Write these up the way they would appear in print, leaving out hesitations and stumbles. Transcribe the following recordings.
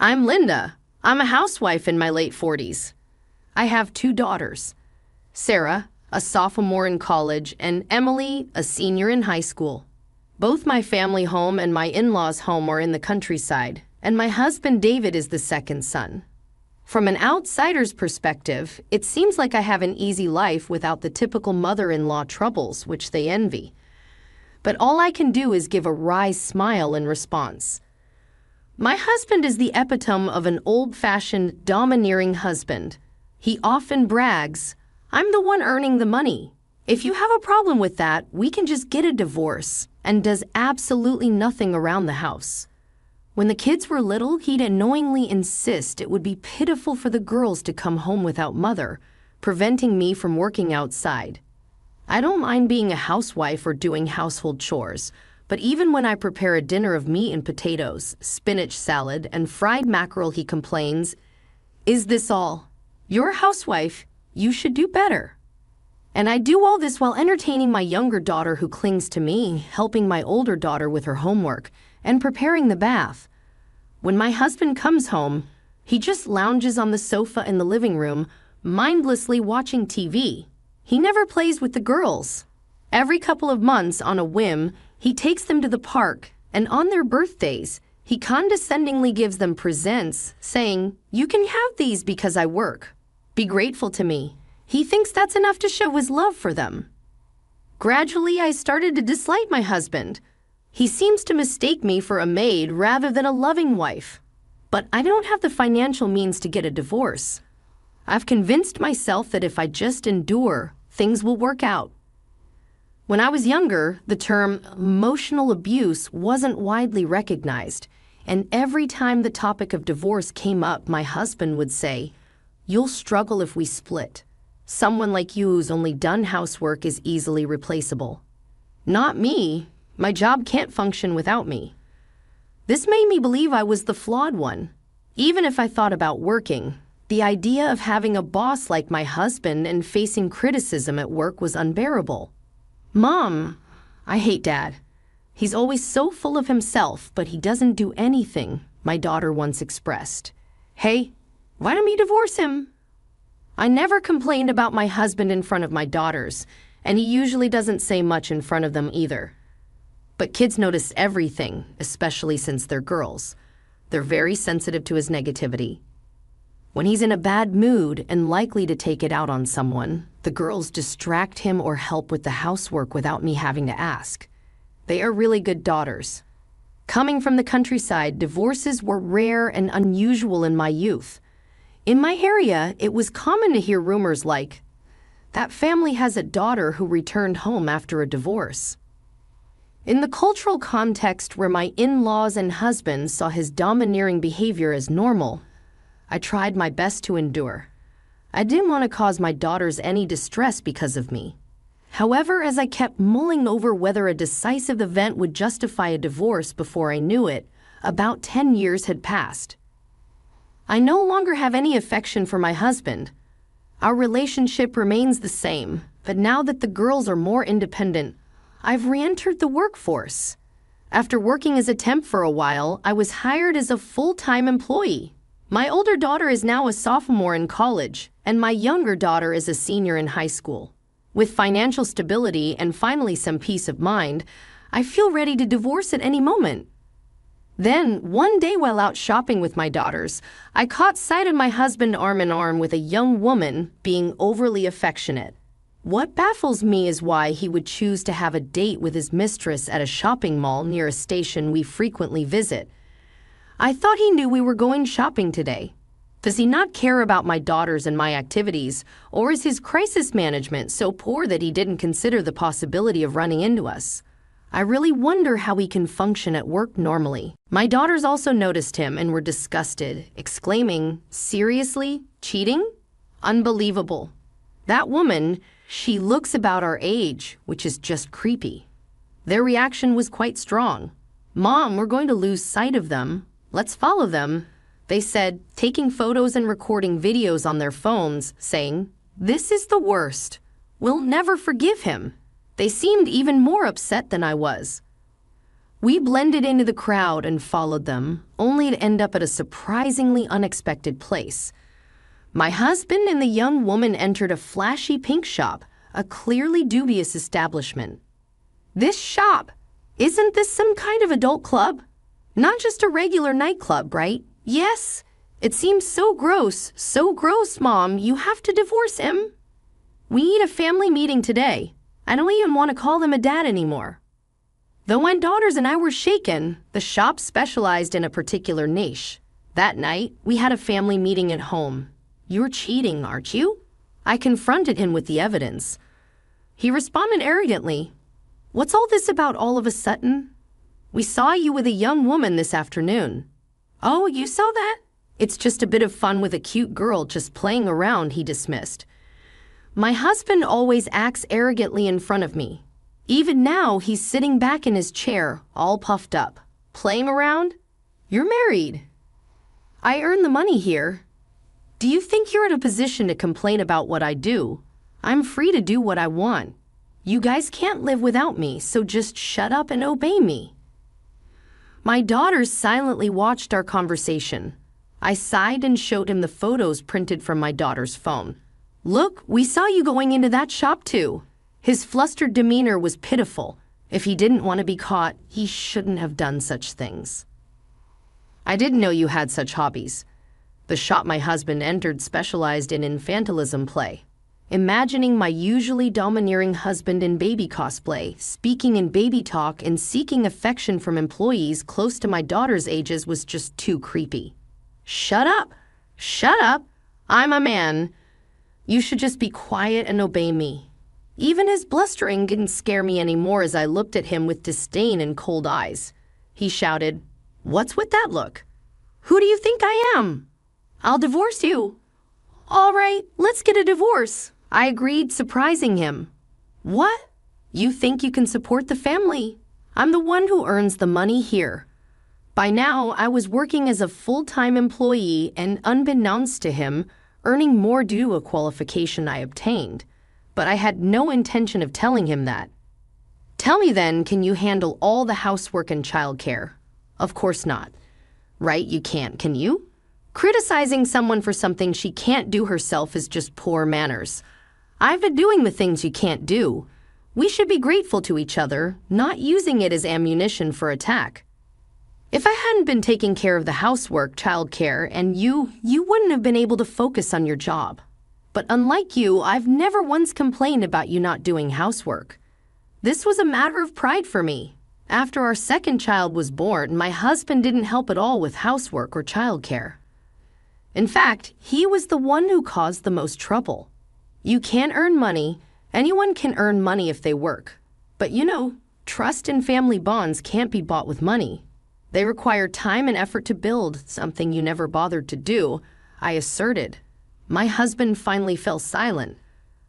I'm Linda. I'm a housewife in my late 40s. I have 2 daughters, Sarah, a sophomore in college, and Emily, a senior in high school. Both my family home and my in-laws' home are in the countryside, and my husband David is the second son. From an outsider's perspective, it seems like I have an easy life without the typical mother-in-law troubles which they envy. But all I can do is give a wry smile in response. My husband is the epitome of an old-fashioned, domineering husband. He often brags, "I'm the one earning the money. If you have a problem with that, we can just get a divorce," and does absolutely nothing around the house. When the kids were little, he'd annoyingly insist it would be pitiful for the girls to come home without mother, preventing me from working outside. I don't mind being a housewife or doing household chores, but even when I prepare a dinner of meat and potatoes, spinach salad, and fried mackerel, he complains, "Is this all? You're a housewife. You should do better." And I do all this while entertaining my younger daughter who clings to me, helping my older daughter with her homework, and preparing the bath. When my husband comes home, he just lounges on the sofa in the living room, mindlessly watching TV. He never plays with the girls. Every couple of months, on a whim, he takes them to the park, and on their birthdays, he condescendingly gives them presents, saying, "You can have these because I work. Be grateful to me." He thinks that's enough to show his love for them. Gradually, I started to dislike my husband. He seems to mistake me for a maid rather than a loving wife. But I don't have the financial means to get a divorce. I've convinced myself that if I just endure, things will work out. When I was younger, the term emotional abuse wasn't widely recognized, and every time the topic of divorce came up, my husband would say, "You'll struggle if we split. Someone like you who's only done housework is easily replaceable." Not me. My job can't function without me. This made me believe I was the flawed one. Even if I thought about working, the idea of having a boss like my husband and facing criticism at work was unbearable. "Mom, I hate Dad. He's always so full of himself, but he doesn't do anything," my daughter once expressed. "Hey, why don't we divorce him?" I never complained about my husband in front of my daughters, and he usually doesn't say much in front of them either. But kids notice everything, especially since they're girls. They're very sensitive to his negativity. When he's in a bad mood and likely to take it out on someone, the girls distract him or help with the housework without me having to ask. They are really good daughters. Coming from the countryside, divorces were rare and unusual in my youth. In my area, it was common to hear rumors like, "That family has a daughter who returned home after a divorce." In the cultural context where my in-laws and husband saw his domineering behavior as normal, I tried my best to endure. I didn't want to cause my daughters any distress because of me. However, as I kept mulling over whether a decisive event would justify a divorce before I knew it, about 10 years had passed. I no longer have any affection for my husband. Our relationship remains the same, but now that the girls are more independent, I've re-entered the workforce. After working as a temp for a while, I was hired as a full-time employee. My older daughter is now a sophomore in college, and my younger daughter is a senior in high school. With financial stability and finally some peace of mind, I feel ready to divorce at any moment. Then, one day while out shopping with my daughters, I caught sight of my husband arm in arm with a young woman being overly affectionate. What baffles me is why he would choose to have a date with his mistress at a shopping mall near a station we frequently visit. I thought he knew we were going shopping today. Does he not care about my daughters and my activities, or is his crisis management so poor that he didn't consider the possibility of running into us? I really wonder how he can function at work normally. My daughters also noticed him and were disgusted, exclaiming, "Seriously? Cheating? Unbelievable. That woman, she looks about our age, which is just creepy." Their reaction was quite strong. "Mom, we're going to lose sight of them. Let's follow them," they said, taking photos and recording videos on their phones, saying, "This is the worst. We'll never forgive him." They seemed even more upset than I was. We blended into the crowd and followed them, only to end up at a surprisingly unexpected place. My husband and the young woman entered a flashy pink shop, a clearly dubious establishment. This shop? Isn't this some kind of adult club? Not just a regular nightclub, right? Yes. It seems so gross, Mom. You have to divorce him. We need a family meeting today. I don't even want to call him a dad anymore. Though my daughters and I were shaken, the shop specialized in a particular niche. That night, we had a family meeting at home. You're cheating, aren't you? I confronted him with the evidence. He responded arrogantly. What's all this about all of a sudden? We saw you with a young woman this afternoon. Oh, you saw that? It's just a bit of fun with a cute girl just playing around, he dismissed. My husband always acts arrogantly in front of me. Even now, he's sitting back in his chair, all puffed up. Playing around? You're married. I earn the money here. Do you think you're in a position to complain about what I do? I'm free to do what I want. You guys can't live without me, so just shut up and obey me. My daughters silently watched our conversation. I sighed and showed him the photos printed from my daughter's phone. Look, we saw you going into that shop too. His flustered demeanor was pitiful. If he didn't want to be caught, he shouldn't have done such things. I didn't know you had such hobbies. The shop my husband entered specialized in infantilism play. Imagining my usually domineering husband in baby cosplay, speaking in baby talk, and seeking affection from employees close to my daughter's ages was just too creepy. Shut up! Shut up! I'm a man. You should just be quiet and obey me. Even his blustering didn't scare me anymore as I looked at him with disdain and cold eyes. He shouted, What's with that look? Who do you think I am? I'll divorce you. All right, let's get a divorce. I agreed, surprising him. What? You think you can support the family? I'm the one who earns the money here. By now, I was working as a full-time employee and, unbeknownst to him, earning more due to a qualification I obtained. But I had no intention of telling him that. Tell me then, can you handle all the housework and childcare? Of course not. Right, you can't, can you? Criticizing someone for something she can't do herself is just poor manners. I've been doing the things you can't do. We should be grateful to each other, not using it as ammunition for attack. If I hadn't been taking care of the housework, childcare, and you wouldn't have been able to focus on your job. But unlike you, I've never once complained about you not doing housework. This was a matter of pride for me. After our second child was born, my husband didn't help at all with housework or childcare. In fact, he was the one who caused the most trouble. You can't earn money. Anyone can earn money if they work. But trust and family bonds can't be bought with money. They require time and effort to build, something you never bothered to do, I asserted. My husband finally fell silent.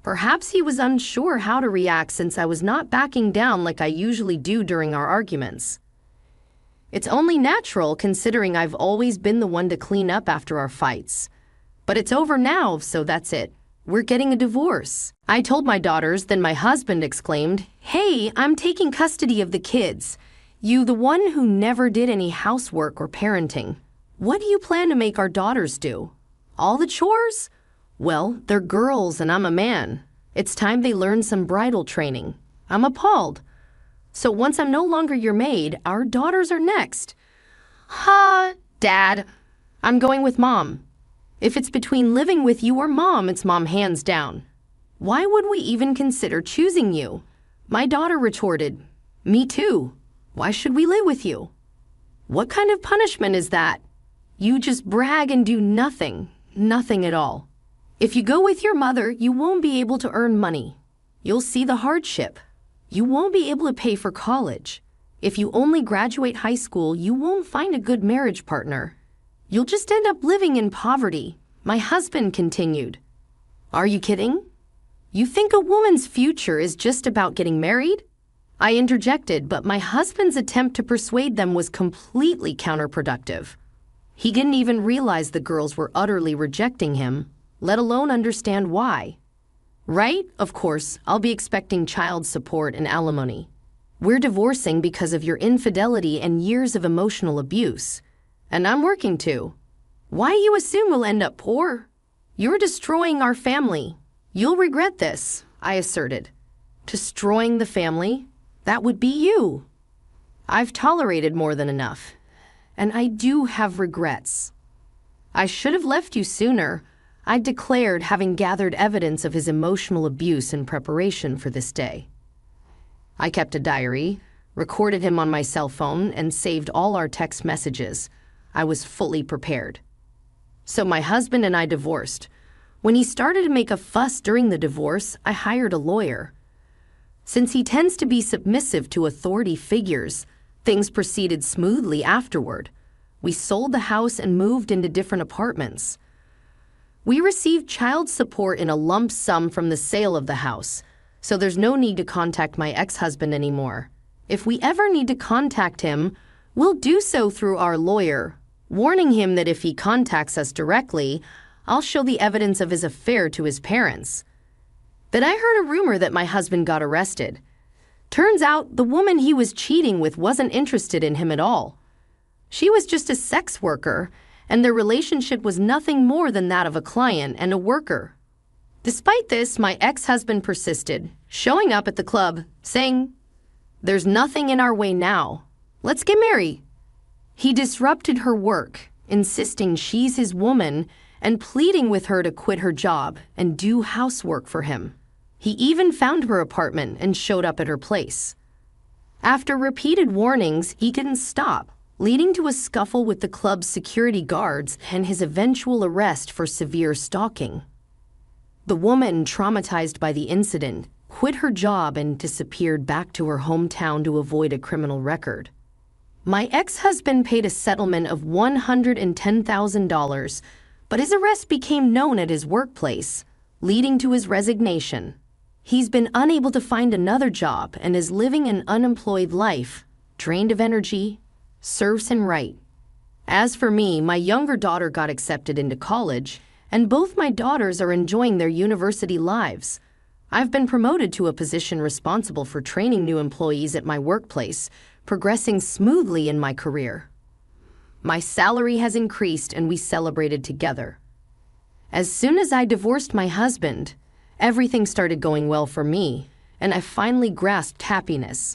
Perhaps he was unsure how to react since I was not backing down like I usually do during our arguments. It's only natural considering I've always been the one to clean up after our fights. But it's over now, so that's it. We're getting a divorce. I told my daughters, then my husband exclaimed, Hey, I'm taking custody of the kids. You, the one who never did any housework or parenting. What do you plan to make our daughters do? All the chores? Well, they're girls and I'm a man. It's time they learn some bridal training. I'm appalled. So once I'm no longer your maid, our daughters are next. Dad, I'm going with Mom. If it's between living with you or Mom, it's Mom hands down. Why would we even consider choosing you? My daughter retorted, Me too. Why should we live with you? What kind of punishment is that? You just brag and do nothing at all. If you go with your mother, you won't be able to earn money. You'll see the hardship. You won't be able to pay for college. If you only graduate high school, you won't find a good marriage partner. You'll just end up living in poverty, my husband continued. Are you kidding? You think a woman's future is just about getting married? I interjected, but my husband's attempt to persuade them was completely counterproductive. He didn't even realize the girls were utterly rejecting him, let alone understand why. Right? Of course, I'll be expecting child support and alimony. We're divorcing because of your infidelity and years of emotional abuse. And I'm working too. Why you assume we'll end up poor? You're destroying our family. You'll regret this, I asserted. Destroying the family? That would be you. I've tolerated more than enough, and I do have regrets. I should have left you sooner, I declared, having gathered evidence of his emotional abuse in preparation for this day. I kept a diary, recorded him on my cell phone, and saved all our text messages. I was fully prepared. So my husband and I divorced. When he started to make a fuss during the divorce, I hired a lawyer. Since he tends to be submissive to authority figures, things proceeded smoothly afterward. We sold the house and moved into different apartments. We received child support in a lump sum from the sale of the house, so there's no need to contact my ex-husband anymore. If we ever need to contact him, we'll do so through our lawyer, warning him that if he contacts us directly, I'll show the evidence of his affair to his parents. Then I heard a rumor that my husband got arrested. Turns out the woman he was cheating with wasn't interested in him at all. She was just a sex worker, and their relationship was nothing more than that of a client and a worker. Despite this, my ex-husband persisted, showing up at the club, saying, "There's nothing in our way now. Let's get married." He disrupted her work, insisting she's his woman and pleading with her to quit her job and do housework for him. He even found her apartment and showed up at her place. After repeated warnings, he didn't stop, leading to a scuffle with the club's security guards and his eventual arrest for severe stalking. The woman, traumatized by the incident, quit her job and disappeared back to her hometown to avoid a criminal record. My ex-husband paid a settlement of $110,000, but his arrest became known at his workplace, leading to his resignation. He's been unable to find another job and is living an unemployed life, drained of energy, serves him right. As for me, my younger daughter got accepted into college, and both my daughters are enjoying their university lives. I've been promoted to a position responsible for training new employees at my workplace, progressing smoothly in my career. My salary has increased and we celebrated together. As soon as I divorced my husband, everything started going well for me, and I finally grasped happiness.